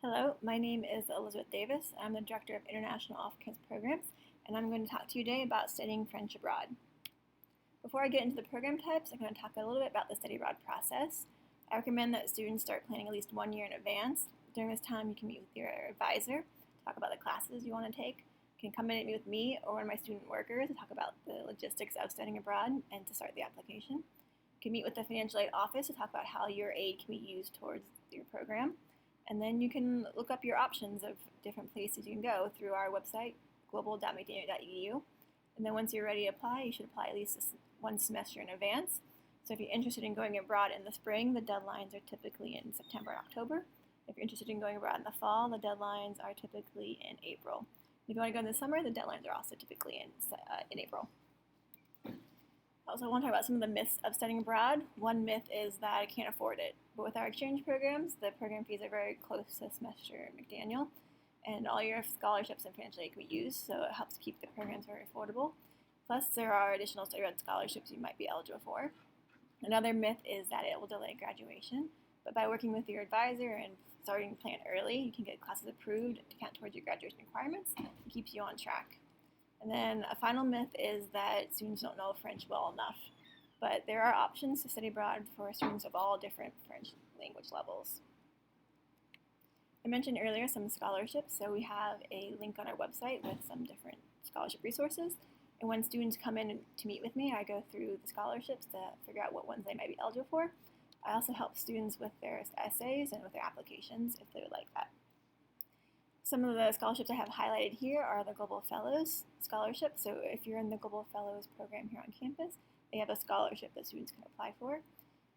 Hello, my name is Elizabeth Davis. I'm the Director of International Off-Campus Programs, and I'm going to talk to you today about studying French abroad. Before I get into the program types, I'm going to talk a little bit about the study abroad process. I recommend that students start planning at least 1 year in advance. During this time, you can meet with your advisor, talk about the classes you want to take. You can come in and meet with me or one of my student workers to talk about the logistics of studying abroad and to start the application. You can meet with the financial aid office to talk about how your aid can be used towards your program. And then you can look up your options of different places you can go through our website, global.mcdaniel.edu. And then once you're ready to apply, you should apply at least one semester in advance. So if you're interested in going abroad in the spring, the deadlines are typically in September and October. If you're interested in going abroad in the fall, the deadlines are typically in April. If you want to go in the summer, the deadlines are also typically in April. I also want to talk about some of the myths of studying abroad. One myth is that I can't afford it. But with our exchange programs, the program fees are very close to a semester at McDaniel, and all your scholarships and financial aid can be used, so it helps keep the programs very affordable. Plus, there are additional study abroad scholarships you might be eligible for. Another myth is that it will delay graduation, but by working with your advisor and starting to plan early, you can get classes approved to count towards your graduation requirements and keeps you on track. And then a final myth is that students don't know French well enough. But there are options to study abroad for students of all different French language levels. I mentioned earlier some scholarships, so we have a link on our website with some different scholarship resources. And when students come in to meet with me, I go through the scholarships to figure out what ones they might be eligible for. I also help students with their essays and with their applications if they would like that. Some of the scholarships I have highlighted here are the Global Fellows Scholarship. So if you're in the Global Fellows program here on campus, they have a scholarship that students can apply for.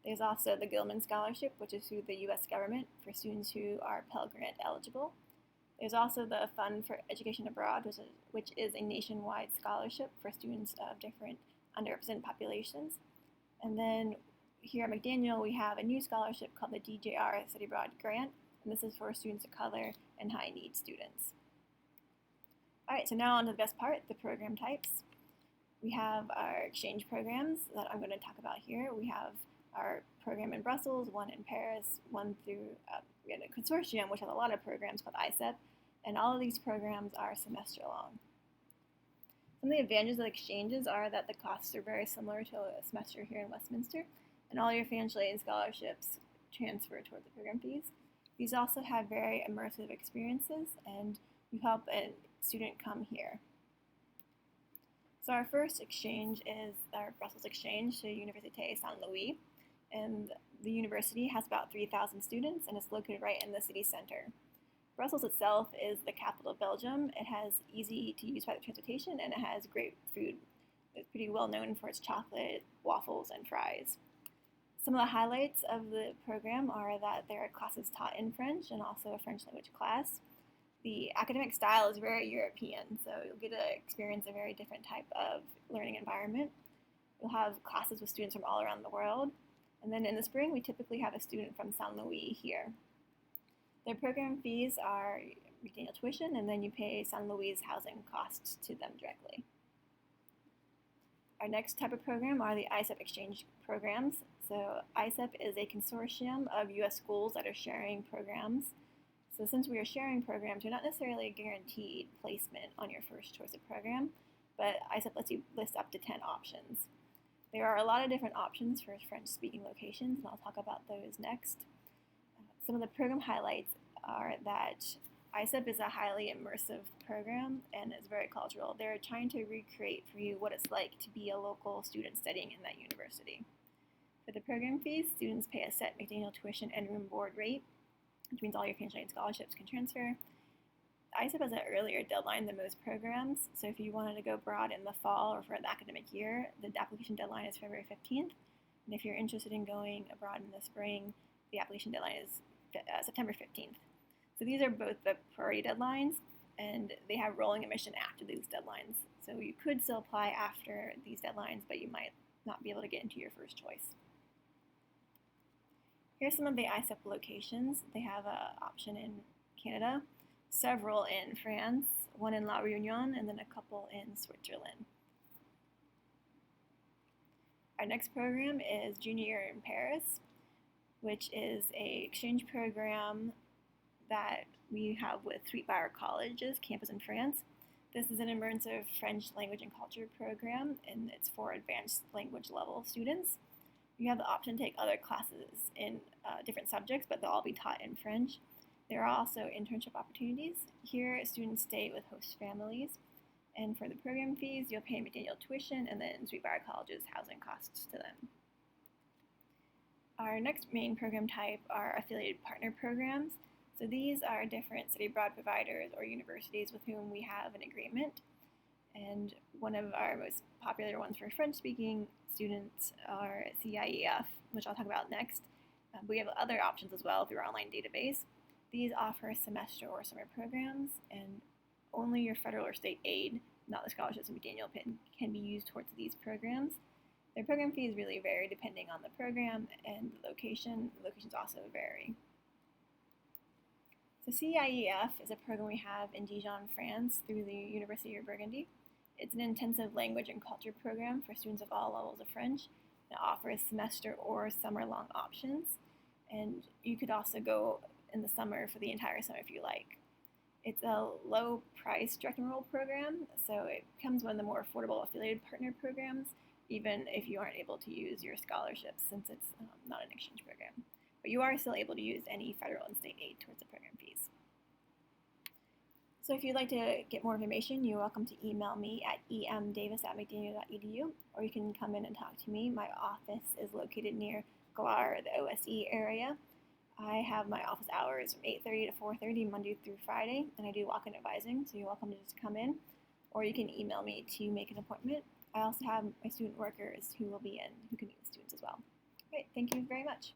There's also the Gilman Scholarship, which is through the U.S. government for students who are Pell Grant eligible. There's also the Fund for Education Abroad, which is a nationwide scholarship for students of different underrepresented populations. And then here at McDaniel, we have a new scholarship called the DJR Study Abroad Grant, and this is for students of color and high-need students. All right, so now on to the best part, the program types. We have our exchange programs that I'm going to talk about here. We have our program in Brussels, one in Paris, one through we have a consortium, which has a lot of programs called ISEP, and all of these programs are semester long. Some of the advantages of exchanges are that the costs are very similar to a semester here in Westminster, and all your financial aid and scholarships transfer toward the program fees. These also have very immersive experiences, and you help a student come here. So our first exchange is our Brussels exchange to Université Saint-Louis, and the university has about 3,000 students, and it's located right in the city center. Brussels itself is the capital of Belgium. It has easy-to-use public transportation, and it has great food. It's pretty well known for its chocolate, waffles, and fries. Some of the highlights of the program are that there are classes taught in French and also a French language class. The academic style is very European, so you'll get to experience a very different type of learning environment. You'll have classes with students from all around the world. And then in the spring, we typically have a student from Saint Louis here. Their program fees are McDaniel tuition, and then you pay Saint Louis' housing costs to them directly. Our next type of program are the ISEP exchange programs. So ISEP is a consortium of U.S. schools that are sharing programs. So since we are sharing programs, you're not necessarily guaranteed placement on your first choice of program, but ISEP lets you list up to 10 options. There are a lot of different options for French-speaking locations, and I'll talk about those next. Some of the program highlights are that ISEP is a highly immersive program and it's very cultural. They're trying to recreate for you what it's like to be a local student studying in that university. For the program fees, students pay a set McDaniel tuition and room board rate, which means all your financial aid scholarships can transfer. ISEP has an earlier deadline than most programs, so if you wanted to go abroad in the fall or for the academic year, the application deadline is February 15th, and if you're interested in going abroad in the spring, the application deadline is September 15th. So these are both the priority deadlines, and they have rolling admission after these deadlines. So you could still apply after these deadlines, but you might not be able to get into your first choice. Here's some of the ISEP locations. They have an option in Canada, several in France, one in La Réunion, and then a couple in Switzerland. Our next program is Junior Year in Paris, which is an exchange program that we have with Sweetbriar College's campus in France. This is an immersive French language and culture program, and it's for advanced language level students. You have the option to take other classes in different subjects, but they'll all be taught in French. There are also internship opportunities. Here, students stay with host families, and for the program fees, you'll pay McDaniel tuition and then Sweetbriar College's housing costs to them. Our next main program type are affiliated partner programs. So these are different study abroad providers or universities with whom we have an agreement. And one of our most popular ones for French-speaking students are CIEF, which I'll talk about next. But we have other options as well through our online database. These offer semester or summer programs, and only your federal or state aid, not the scholarships in McDaniel, can be used towards these programs. Their program fees really vary depending on the program and the location. The locations also vary. So CIEF is a program we have in Dijon, France through the University of Burgundy. It's an intensive language and culture program for students of all levels of French. It offers semester or summer-long options, and you could also go in the summer for the entire summer if you like. It's a low-price direct enroll program, so it becomes one of the more affordable affiliated partner programs, even if you aren't able to use your scholarships since it's not an exchange program. But you are still able to use any federal and state aid towards the program fees. So if you'd like to get more information, you're welcome to email me at emdavis@mcdaniel.edu, or you can come in and talk to me. My office is located near Galar, the OSE area. I have my office hours from 8:30 to 4:30 Monday through Friday, and I do walk-in advising, so you're welcome to just come in, or you can email me to make an appointment. I also have my student workers who will be in, who can meet with students as well. Great, thank you very much.